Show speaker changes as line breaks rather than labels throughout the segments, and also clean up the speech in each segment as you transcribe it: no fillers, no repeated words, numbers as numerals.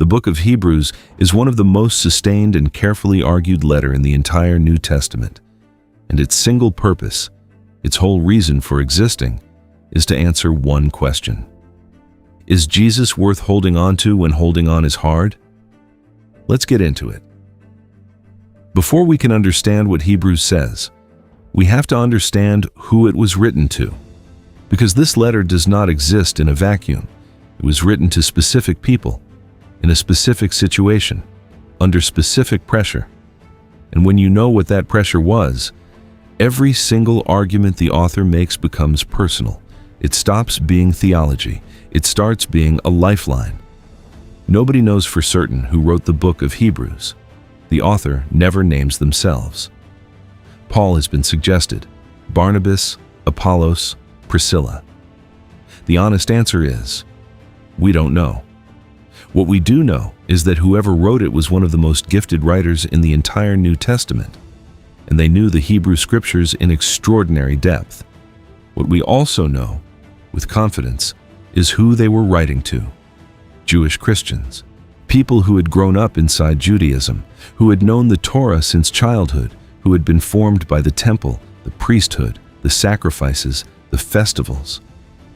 The book of Hebrews is one of the most sustained and carefully argued letter in the entire New Testament, and its single purpose, its whole reason for existing, is to answer one question. Is Jesus worth holding on to when holding on is hard? Let's get into it. Before we can understand what Hebrews says, we have to understand who it was written to, because this letter does not exist in a vacuum. It was written to specific people, in a specific situation, under specific pressure. And when you know what that pressure was, every single argument the author makes becomes personal. It stops being theology. It starts being a lifeline. Nobody knows for certain who wrote the book of Hebrews. The author never names themselves. Paul has been suggested, Barnabas, Apollos, Priscilla. The honest answer is, we don't know. What we do know is that whoever wrote it was one of the most gifted writers in the entire New Testament, and they knew the Hebrew Scriptures in extraordinary depth. What we also know, with confidence, is who they were writing to. Jewish Christians, people who had grown up inside Judaism, who had known the Torah since childhood, who had been formed by the temple, the priesthood, the sacrifices, the festivals.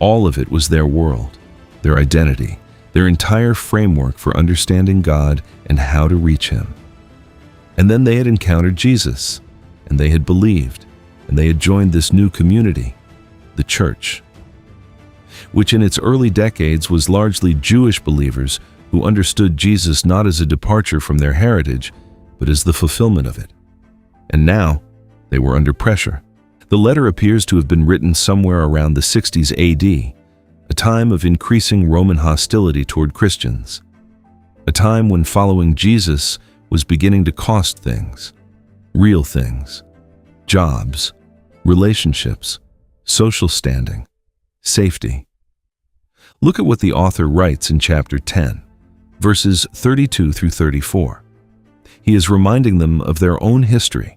All of it was their world, their identity, their entire framework for understanding God and how to reach Him. And then they had encountered Jesus, and they had believed, and they had joined this new community, the church, which in its early decades was largely Jewish believers who understood Jesus not as a departure from their heritage, but as the fulfillment of it. And now, they were under pressure. The letter appears to have been written somewhere around the 60s AD, a time of increasing Roman hostility toward Christians, a time when following Jesus was beginning to cost things, real things, jobs, relationships, social standing, safety. Look at what the author writes in chapter 10, verses 32 through 34. He is reminding them of their own history.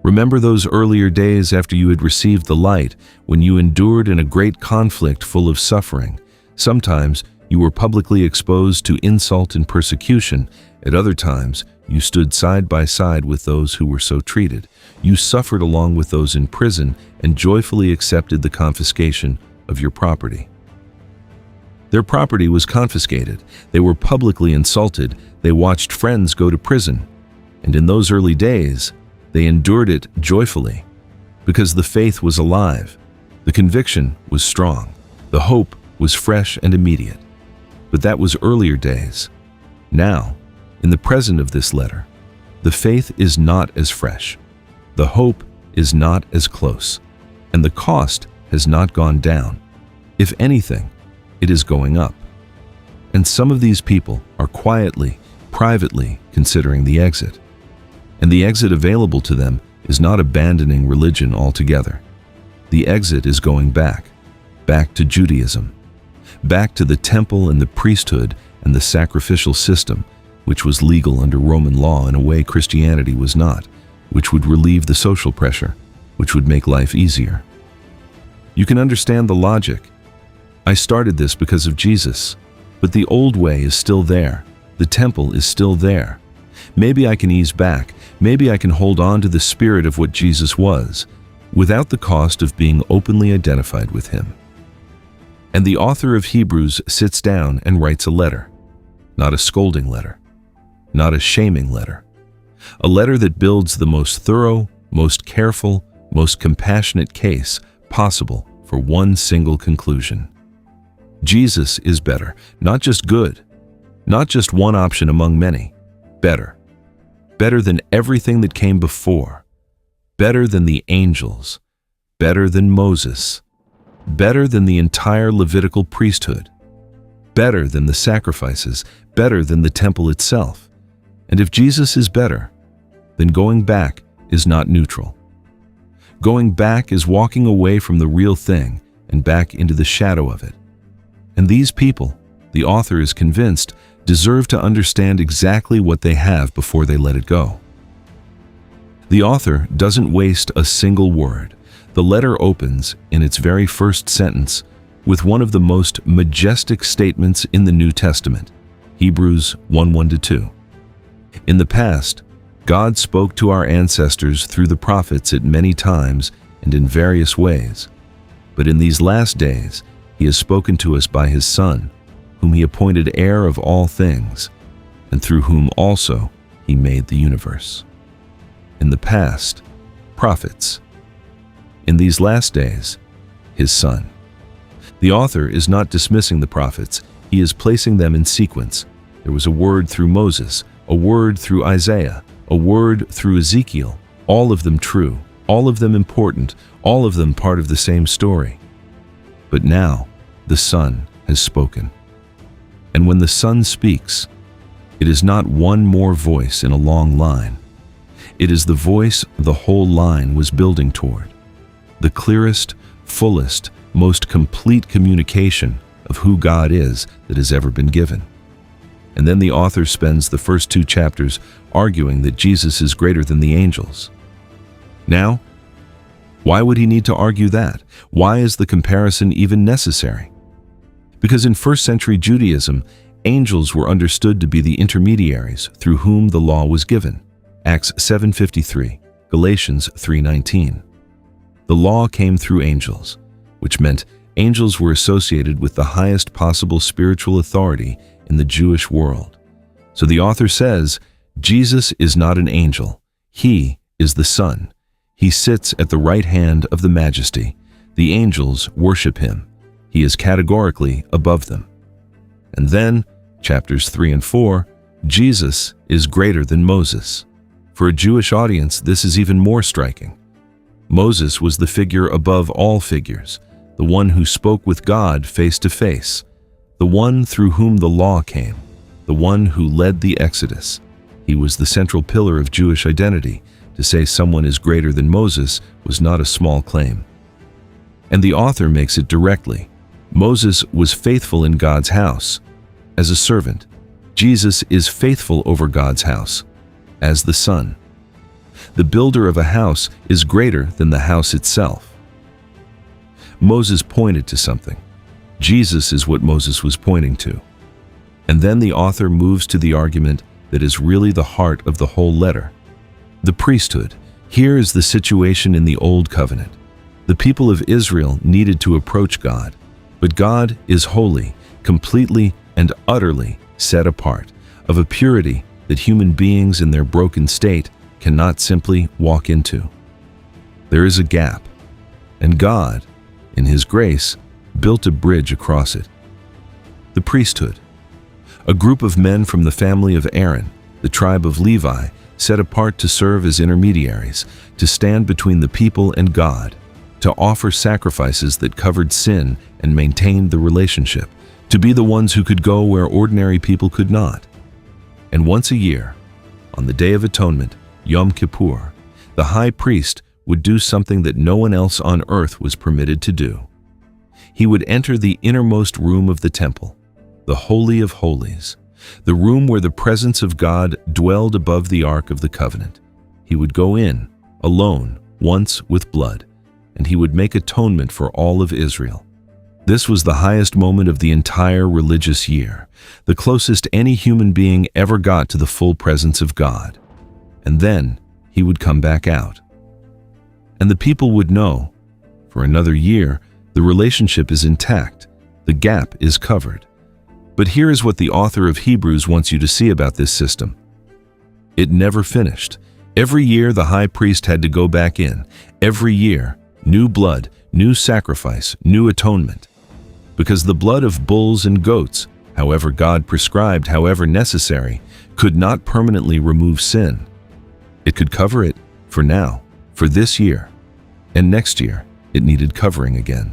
Remember those earlier days after you had received the light, when you endured in a great conflict full of suffering. Sometimes you were publicly exposed to insult and persecution. At other times, you stood side by side with those who were so treated. You suffered along with those in prison and joyfully accepted the confiscation of your property. Their property was confiscated. They were publicly insulted. They watched friends go to prison. And in those early days, they endured it joyfully, because the faith was alive, the conviction was strong, the hope was fresh and immediate. But that was earlier days. Now, in the present of this letter, the faith is not as fresh, the hope is not as close, and the cost has not gone down. If anything, it is going up. And some of these people are quietly, privately considering the exit. And the exit available to them is not abandoning religion altogether. The exit is going back to Judaism, back to the temple and the priesthood and the sacrificial system, which was legal under Roman law in a way Christianity was not, which would relieve the social pressure, which would make life easier. You can understand the logic. I started this because of Jesus, but the old way is still there. The temple is still there. Maybe I can ease back. Maybe I can hold on to the spirit of what Jesus was, without the cost of being openly identified with Him. And the author of Hebrews sits down and writes a letter, not a scolding letter, not a shaming letter, a letter that builds the most thorough, most careful, most compassionate case possible for one single conclusion. Jesus is better, not just good, not just one option among many, better. Better than everything that came before, better than the angels, better than Moses, better than the entire Levitical priesthood, better than the sacrifices, better than the temple itself. And if Jesus is better, then going back is not neutral. Going back is walking away from the real thing and back into the shadow of it. And these people, the author is convinced, deserve to understand exactly what they have before they let it go. The author doesn't waste a single word. The letter opens, in its very first sentence, with one of the most majestic statements in the New Testament. Hebrews 1:1-2. In the past, God spoke to our ancestors through the prophets at many times and in various ways. But in these last days, He has spoken to us by His Son, whom He appointed heir of all things, and through whom also He made the universe. In the past, prophets. In these last days, His Son. The author is not dismissing the prophets, he is placing them in sequence. There was a word through Moses, a word through Isaiah, a word through Ezekiel, all of them true, all of them important, all of them part of the same story. But now, the Son has spoken. And when the Son speaks, it is not one more voice in a long line. It is the voice the whole line was building toward. The clearest, fullest, most complete communication of who God is that has ever been given. And then the author spends the first 2 chapters arguing that Jesus is greater than the angels. Now, why would he need to argue that? Why is the comparison even necessary? Because in first century Judaism, angels were understood to be the intermediaries through whom the law was given. Acts 7:53, Galatians 3:19. The law came through angels, which meant angels were associated with the highest possible spiritual authority in the Jewish world. So the author says, Jesus is not an angel. He is the Son. He sits at the right hand of the Majesty. The angels worship him. He is categorically above them. And then, chapters 3 and 4, Jesus is greater than Moses. For a Jewish audience, this is even more striking. Moses was the figure above all figures, the one who spoke with God face to face, the one through whom the law came, the one who led the Exodus. He was the central pillar of Jewish identity. To say someone is greater than Moses was not a small claim. And the author makes it directly. Moses was faithful in God's house as a servant. Jesus is faithful over God's house as the Son. The builder of a house is greater than the house itself. Moses pointed to something. Jesus is what Moses was pointing to. And then the author moves to the argument that is really the heart of the whole letter. The priesthood. Here is the situation in the Old Covenant. The people of Israel needed to approach God, but God is holy, completely and utterly set apart, of a purity that human beings in their broken state cannot simply walk into. There is a gap, and God, in His grace, built a bridge across it. The priesthood. A group of men from the family of Aaron, the tribe of Levi, set apart to serve as intermediaries, to stand between the people and God, to offer sacrifices that covered sin and maintained the relationship, to be the ones who could go where ordinary people could not. And once a year, on the Day of Atonement, Yom Kippur, the high priest would do something that no one else on earth was permitted to do. He would enter the innermost room of the temple, the Holy of Holies, the room where the presence of God dwelled above the Ark of the Covenant. He would go in, alone, once with blood, and he would make atonement for all of Israel. This was the highest moment of the entire religious year, the closest any human being ever got to the full presence of God. And then he would come back out. And the people would know, for another year, the relationship is intact, the gap is covered. But here is what the author of Hebrews wants you to see about this system. It never finished. Every year the high priest had to go back in. Every year, new blood, new sacrifice, new atonement. Because the blood of bulls and goats, however God prescribed, however necessary, could not permanently remove sin. It could cover it for now, for this year, and next year it needed covering again.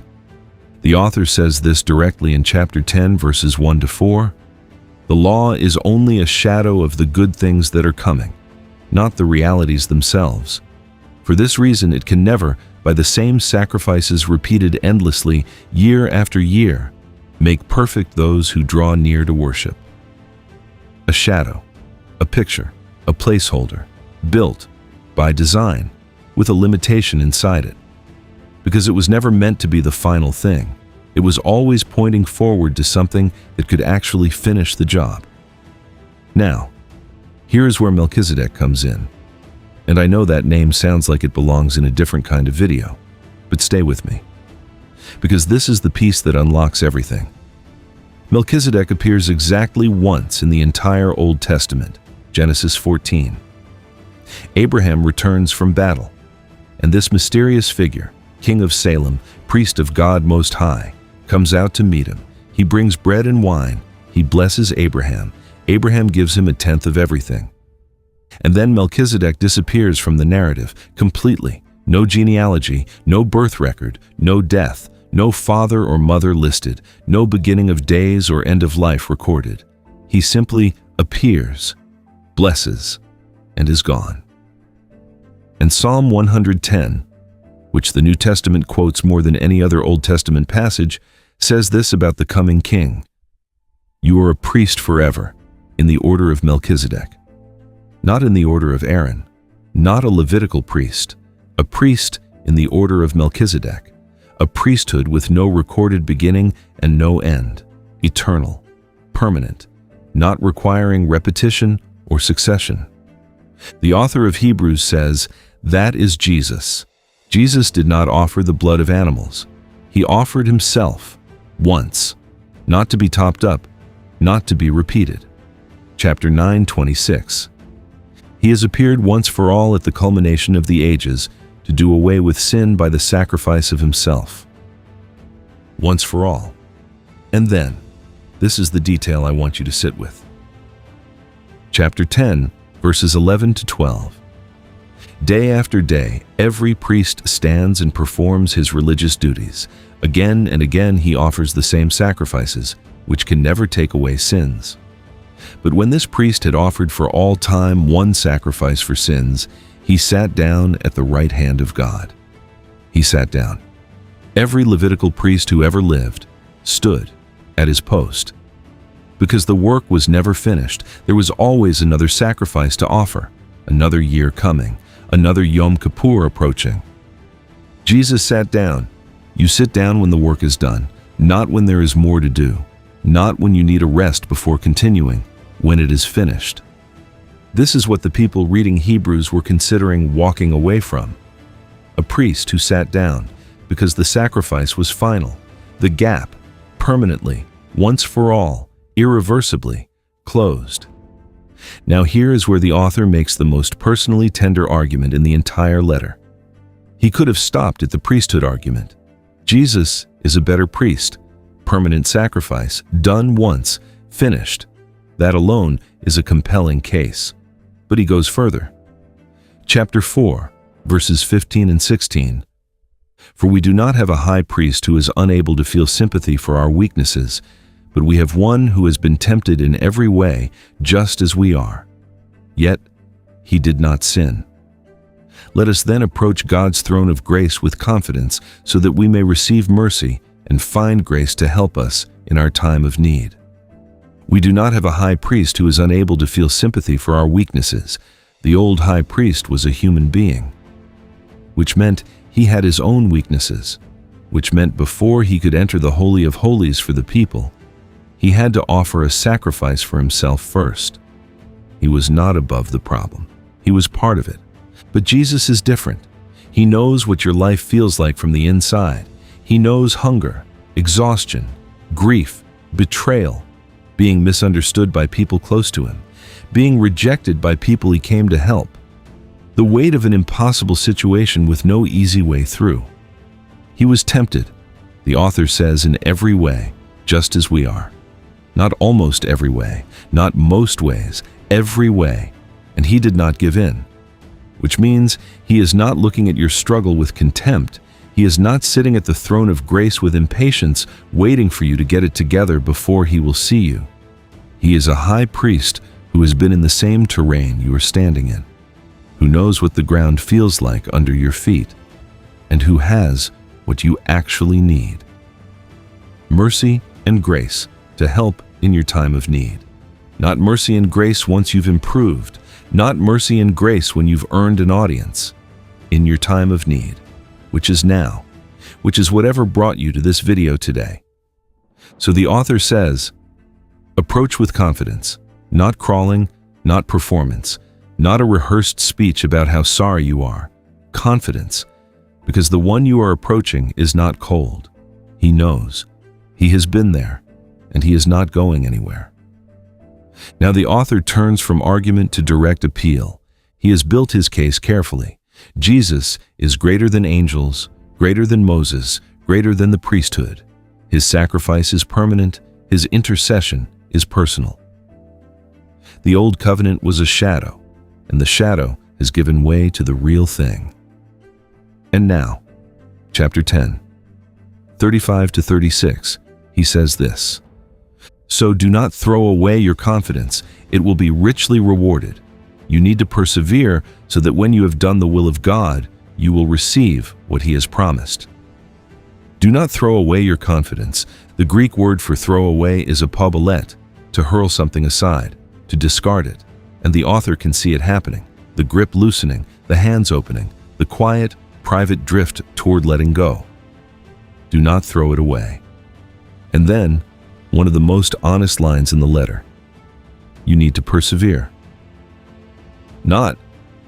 The author says this directly in chapter 10, verses 1-4. The law is only a shadow of the good things that are coming, not the realities themselves. For this reason, it can never, by the same sacrifices repeated endlessly year after year, make perfect those who draw near to worship. A shadow, a picture, a placeholder, built by design, with a limitation inside it. Because it was never meant to be the final thing. It was always pointing forward to something that could actually finish the job. Now, here is where Melchizedek comes in. And I know that name sounds like it belongs in a different kind of video, but stay with me, because this is the piece that unlocks everything. Melchizedek appears exactly once in the entire Old Testament, Genesis 14. Abraham returns from battle, and this mysterious figure, king of Salem, priest of God Most High, comes out to meet him. He brings bread and wine. He blesses Abraham. Abraham gives him a tenth of everything. And then Melchizedek disappears from the narrative completely. No genealogy, no birth record, no death, no father or mother listed, no beginning of days or end of life recorded. He simply appears, blesses, and is gone. And Psalm 110, which the New Testament quotes more than any other Old Testament passage, says this about the coming king: "You are a priest forever, in the order of Melchizedek." Not in the order of Aaron, not a Levitical priest, a priest in the order of Melchizedek, a priesthood with no recorded beginning and no end, eternal, permanent, not requiring repetition or succession. The author of Hebrews says, that is Jesus. Jesus did not offer the blood of animals. He offered himself once, not to be topped up, not to be repeated. Chapter 9:26. He has appeared once for all at the culmination of the ages to do away with sin by the sacrifice of himself. Once for all. And then, this is the detail I want you to sit with. Chapter 10, verses 11 to 12. Day after day, every priest stands and performs his religious duties. Again and again he offers the same sacrifices, which can never take away sins. But when this priest had offered for all time one sacrifice for sins, he sat down at the right hand of God. He sat down. Every Levitical priest who ever lived stood at his post. Because the work was never finished, there was always another sacrifice to offer, another year coming, another Yom Kippur approaching. Jesus sat down. You sit down when the work is done, not when there is more to do, not when you need a rest before continuing, when it is finished. This is what the people reading Hebrews were considering walking away from. A priest who sat down because the sacrifice was final, the gap, permanently, once for all, irreversibly, closed. Now here is where the author makes the most personally tender argument in the entire letter. He could have stopped at the priesthood argument. Jesus is a better priest, permanent sacrifice, done once, finished. That alone is a compelling case. But he goes further. Chapter 4, verses 15 and 16. For we do not have a high priest who is unable to feel sympathy for our weaknesses, but we have one who has been tempted in every way, just as we are. Yet he did not sin. Let us then approach God's throne of grace with confidence, so that we may receive mercy and find grace to help us in our time of need. We do not have a high priest who is unable to feel sympathy for our weaknesses. The old high priest was a human being, which meant he had his own weaknesses, which meant before he could enter the Holy of Holies for the people, he had to offer a sacrifice for himself first. He was not above the problem. He was part of it. But Jesus is different. He knows what your life feels like from the inside. He knows hunger, exhaustion, grief, betrayal, being misunderstood by people close to him, being rejected by people he came to help, the weight of an impossible situation with no easy way through. He was tempted, the author says, in every way, just as we are. Not almost every way, not most ways, every way, and he did not give in. Which means he is not looking at your struggle with contempt. He is not sitting at the throne of grace with impatience, waiting for you to get it together before he will see you. He is a high priest who has been in the same terrain you are standing in, who knows what the ground feels like under your feet, and who has what you actually need: mercy and grace to help in your time of need. Not mercy and grace once you've improved, not mercy and grace when you've earned an audience. In your time of need, which is now, which is whatever brought you to this video today. So the author says, approach with confidence, Not crawling, not performance, not a rehearsed speech about how sorry you are. Confidence, because the one you are approaching is not cold. He knows. He has been there, and he is not going anywhere. Now the author turns from argument to direct appeal. He has built his case carefully. Jesus is greater than angels, greater than Moses, greater than the priesthood. His sacrifice is permanent. His intercession is personal. The old covenant was a shadow, and the shadow has given way to the real thing. And now, chapter 10, 35 to 36, he says this: "So do not throw away your confidence. It will be richly rewarded. You need to persevere so that when you have done the will of God, you will receive what he has promised." Do not throw away your confidence. The Greek word for throw away is apobolet, to hurl something aside, to discard it. And the author can see it happening, the grip loosening, the hands opening, the quiet, private drift toward letting go. Do not throw it away. And then, one of the most honest lines in the letter: you need to persevere. Not,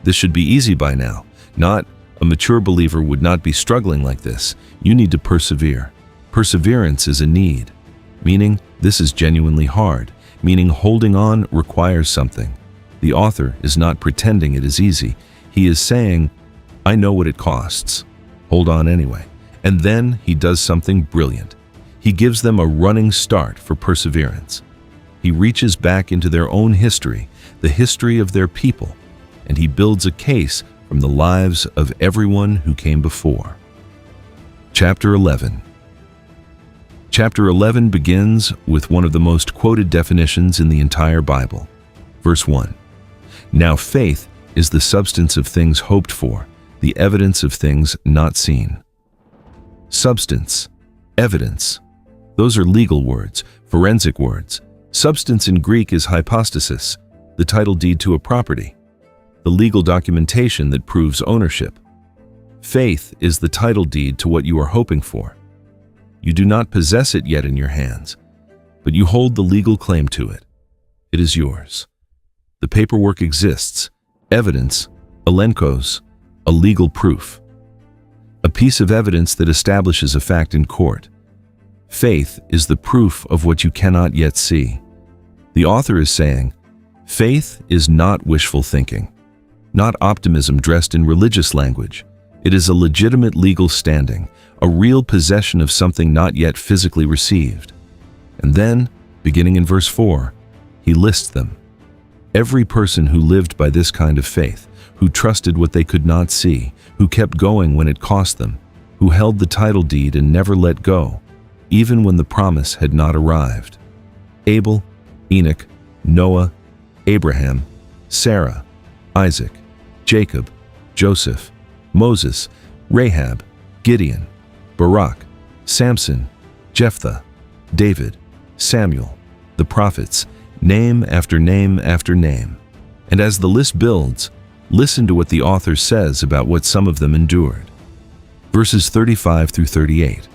this should be easy by now. Not, a mature believer would not be struggling like this. You need to persevere. Perseverance is a need, meaning this is genuinely hard, meaning holding on requires something. The author is not pretending it is easy. He is saying, I know what it costs. Hold on anyway. And then he does something brilliant. He gives them a running start for perseverance. He reaches back into their own history, the history of their people, and he builds a case from the lives of everyone who came before. Chapter 11. Chapter 11 begins with one of the most quoted definitions in the entire Bible. Verse 1. Now faith is the substance of things hoped for, the evidence of things not seen. Substance, evidence. Those are legal words, forensic words. Substance in Greek is hypostasis, the title deed to a property, the legal documentation that proves ownership. Faith is the title deed to what you are hoping for. You do not possess it yet in your hands, but you hold the legal claim to it. It is yours. The paperwork exists, evidence, elenkos, a legal proof, a piece of evidence that establishes a fact in court. Faith is the proof of what you cannot yet see. The author is saying, faith is not wishful thinking, not optimism dressed in religious language. It is a legitimate legal standing, a real possession of something not yet physically received. And then, beginning in verse 4, he lists them. Every person who lived by this kind of faith, who trusted what they could not see, who kept going when it cost them, who held the title deed and never let go, even when the promise had not arrived. Abel, Enoch, Noah, Abraham, Sarah, Isaac, Jacob, Joseph, Moses, Rahab, Gideon, Barak, Samson, Jephthah, David, Samuel, the prophets, name after name after name. And as the list builds, listen to what the author says about what some of them endured. Verses 35 through 38.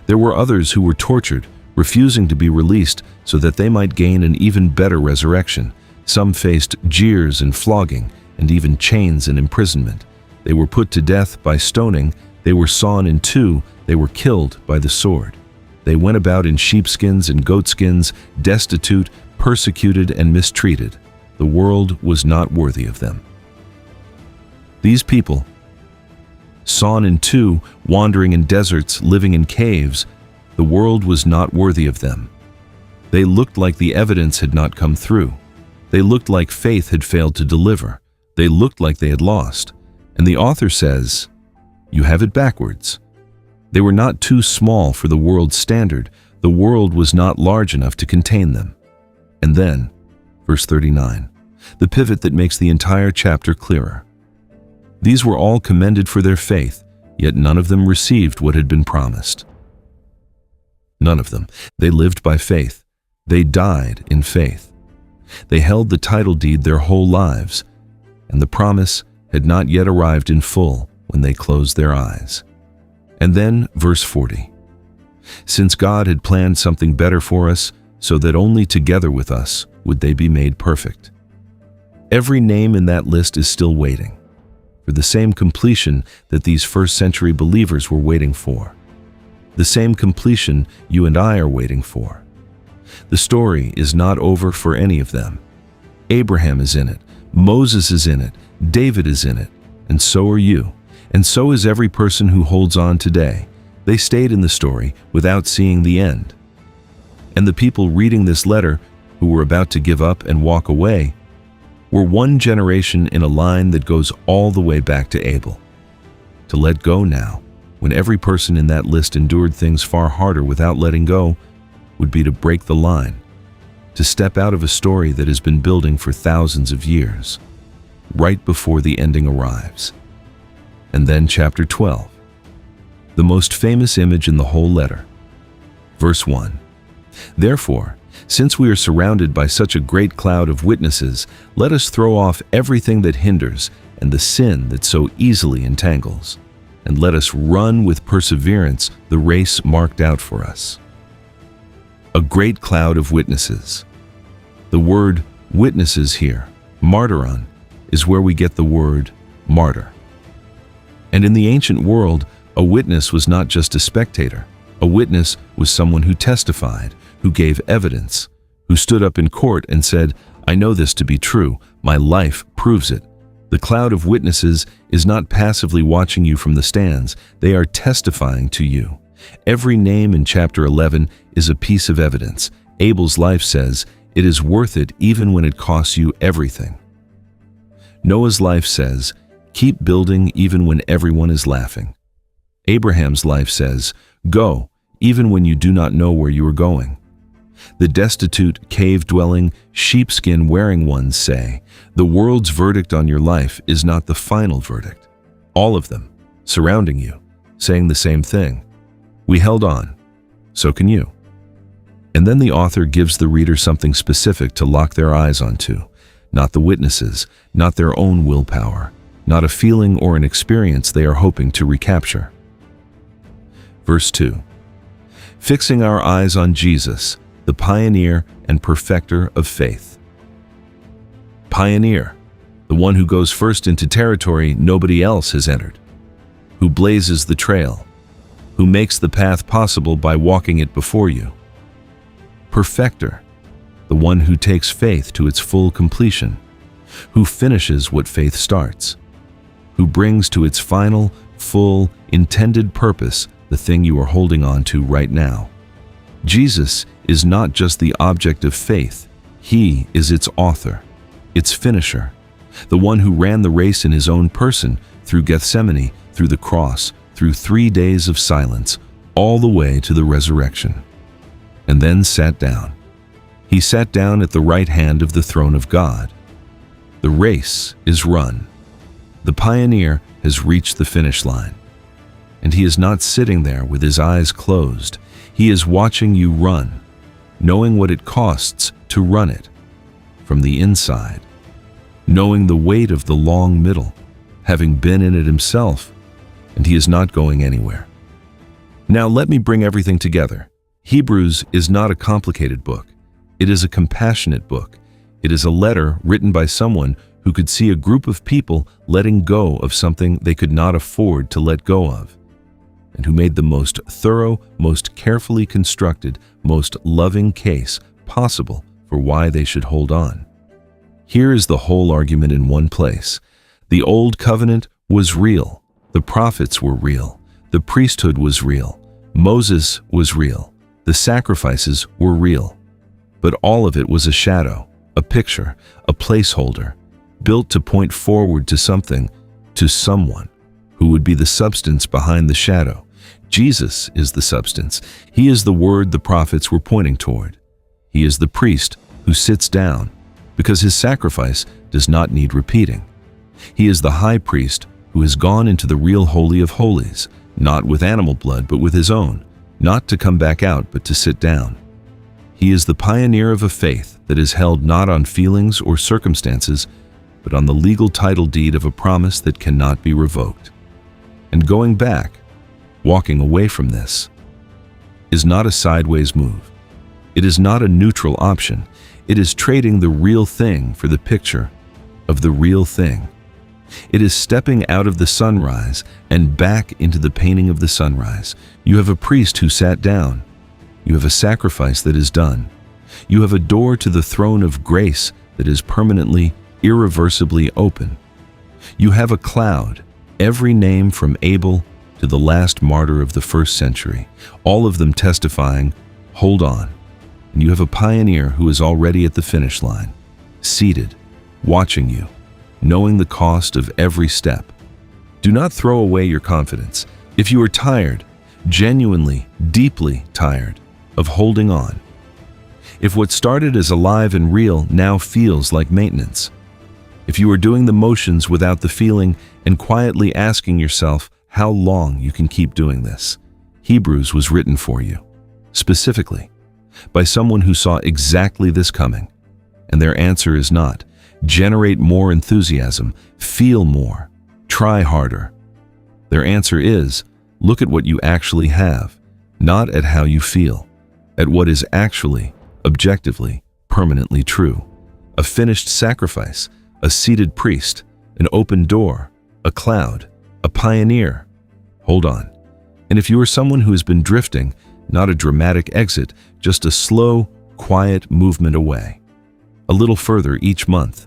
There were others who were tortured, refusing to be released so that they might gain an even better resurrection. Some faced jeers and flogging, and even chains and imprisonment. They were put to death by stoning, they were sawn in two, they were killed by the sword. They went about in sheepskins and goatskins, destitute, persecuted, and mistreated. The world was not worthy of them. These people, sawn in two, wandering in deserts, living in caves, the world was not worthy of them. They looked like the evidence had not come through. They looked like faith had failed to deliver. They looked like they had lost. And the author says, you have it backwards. They were not too small for the world's standard. The world was not large enough to contain them. And then, verse 39, the pivot that makes the entire chapter clearer. These were all commended for their faith, yet none of them received what had been promised. None of them. They lived by faith. They died in faith. They held the title deed their whole lives, and the promise had not yet arrived in full when they closed their eyes. And then, verse 40. Since God had planned something better for us, so that only together with us, would they be made perfect. Every name in that list is still waiting for the same completion that these first-century believers were waiting for, the same completion you and I are waiting for. The story is not over for any of them. Abraham is in it, Moses is in it, David is in it, and so are you, and so is every person who holds on today. They stayed in the story without seeing the end. And the people reading this letter, who were about to give up and walk away, were one generation in a line that goes all the way back to Abel. To let go now, when every person in that list endured things far harder without letting go, would be to break the line, to step out of a story that has been building for thousands of years, right before the ending arrives. And then chapter 12, the most famous image in the whole letter. Verse 1. Therefore, since we are surrounded by such a great cloud of witnesses, let us throw off everything that hinders and the sin that so easily entangles, and let us run with perseverance the race marked out for us. A great cloud of witnesses. The word witnesses here, martyron, is where we get the word martyr. And in the ancient world, a witness was not just a spectator. A witness was someone who testified, who gave evidence, who stood up in court and said, "I know this to be true. My life proves it." The cloud of witnesses is not passively watching you from the stands. They are testifying to you. Every name in chapter 11 is a piece of evidence. Abel's life says, "It is worth it even when it costs you everything." Noah's life says, "Keep building even when everyone is laughing." Abraham's life says, "Go, even when you do not know where you are going." The destitute, cave-dwelling, sheepskin-wearing ones say, the world's verdict on your life is not the final verdict. All of them, surrounding you, saying the same thing. We held on. So can you. And then the author gives the reader something specific to lock their eyes onto, not the witnesses, not their own willpower, not a feeling or an experience they are hoping to recapture. Verse 2. Fixing our eyes on Jesus, the pioneer and perfecter of faith. Pioneer, the one who goes first into territory nobody else has entered, who blazes the trail, who makes the path possible by walking it before you. Perfecter, the one who takes faith to its full completion, who finishes what faith starts, who brings to its final, full, intended purpose the thing you are holding on to right now. Jesus is not just the object of faith, he is its author, its finisher, the one who ran the race in his own person through Gethsemane, through the cross, through 3 days of silence, all the way to the resurrection, and then sat down. He sat down at the right hand of the throne of God. The race is run. The pioneer has reached the finish line. And he is not sitting there with his eyes closed. He is watching you run, knowing what it costs to run it, from the inside, knowing the weight of the long middle, having been in it himself, and he is not going anywhere. Now let me bring everything together. Hebrews is not a complicated book. It is a compassionate book. It is a letter written by someone who could see a group of people letting go of something they could not afford to let go of, and who made the most thorough, most carefully constructed, most loving case possible for why they should hold on. Here is the whole argument in one place. The old covenant was real. The prophets were real. The priesthood was real. Moses was real. The sacrifices were real. But all of it was a shadow, a picture, a placeholder, built to point forward to something, to someone, who would be the substance behind the shadow. Jesus is the substance. He is the word the prophets were pointing toward. He is the priest who sits down, because his sacrifice does not need repeating. He is the high priest who has gone into the real Holy of Holies, not with animal blood but with his own, not to come back out but to sit down. He is the pioneer of a faith that is held not on feelings or circumstances, but on the legal title deed of a promise that cannot be revoked. And going back, walking away from this, is not a sideways move. It is not a neutral option. It is trading the real thing for the picture of the real thing. It is stepping out of the sunrise and back into the painting of the sunrise. You have a priest who sat down. You have a sacrifice that is done. You have a door to the throne of grace that is permanently, irreversibly open. You have a cloud, every name from Abel to the last martyr of the first century, all of them testifying, hold on. And you have a pioneer who is already at the finish line, seated, watching you, knowing the cost of every step. Do not throw away your confidence. If you are tired, genuinely, deeply tired, of holding on, if what started as alive and real now feels like maintenance, if you are doing the motions without the feeling and quietly asking yourself how long you can keep doing this, Hebrews was written for you, specifically, by someone who saw exactly this coming. And their answer is not, generate more enthusiasm, feel more, try harder. Their answer is, look at what you actually have, not at how you feel, at what is actually, objectively, permanently true. A finished sacrifice, a seated priest, an open door, a cloud, a pioneer. Hold on. And if you are someone who has been drifting, not a dramatic exit, just a slow, quiet movement away, a little further each month,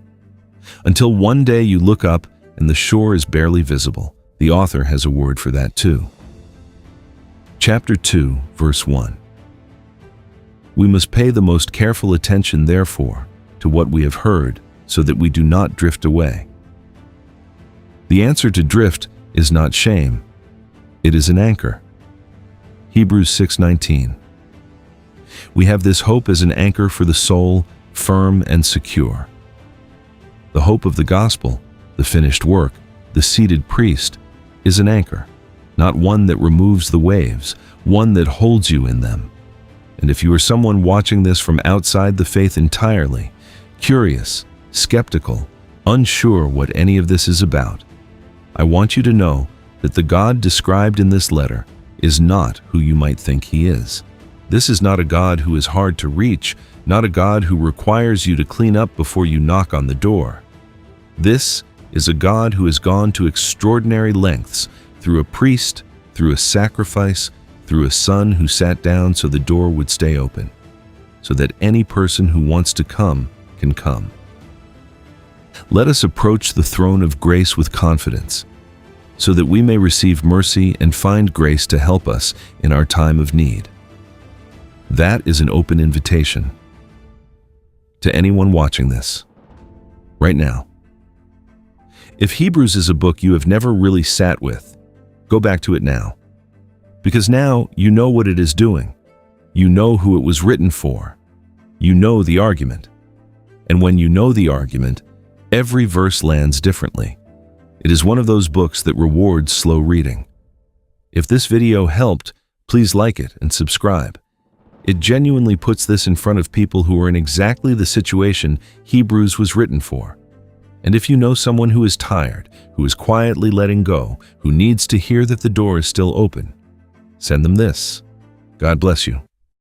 until one day you look up and the shore is barely visible. The author has a word for that too. Chapter 2, verse 1. We must pay the most careful attention, therefore, to what we have heard, so that we do not drift away. The answer to drift is not shame. It is an anchor. Hebrews 6:19. We have this hope as an anchor for the soul, firm and secure. The hope of the gospel, the finished work, the seated priest, is an anchor, not one that removes the waves, one that holds you in them. And if you are someone watching this from outside the faith entirely, curious, skeptical, unsure what any of this is about, I want you to know that the God described in this letter is not who you might think he is. This is not a God who is hard to reach, not a God who requires you to clean up before you knock on the door. This is a God who has gone to extraordinary lengths through a priest, through a sacrifice, through a son who sat down so the door would stay open, so that any person who wants to come can come. Let us approach the throne of grace with confidence, so that we may receive mercy and find grace to help us in our time of need. That is an open invitation to anyone watching this right now. If Hebrews is a book you have never really sat with, go back to it now. Because now you know what it is doing. You know who it was written for. You know the argument. And when you know the argument, every verse lands differently. It is one of those books that rewards slow reading. If this video helped, please like it and subscribe. It genuinely puts this in front of people who are in exactly the situation Hebrews was written for. And if you know someone who is tired, who is quietly letting go, who needs to hear that the door is still open, send them this. God bless you.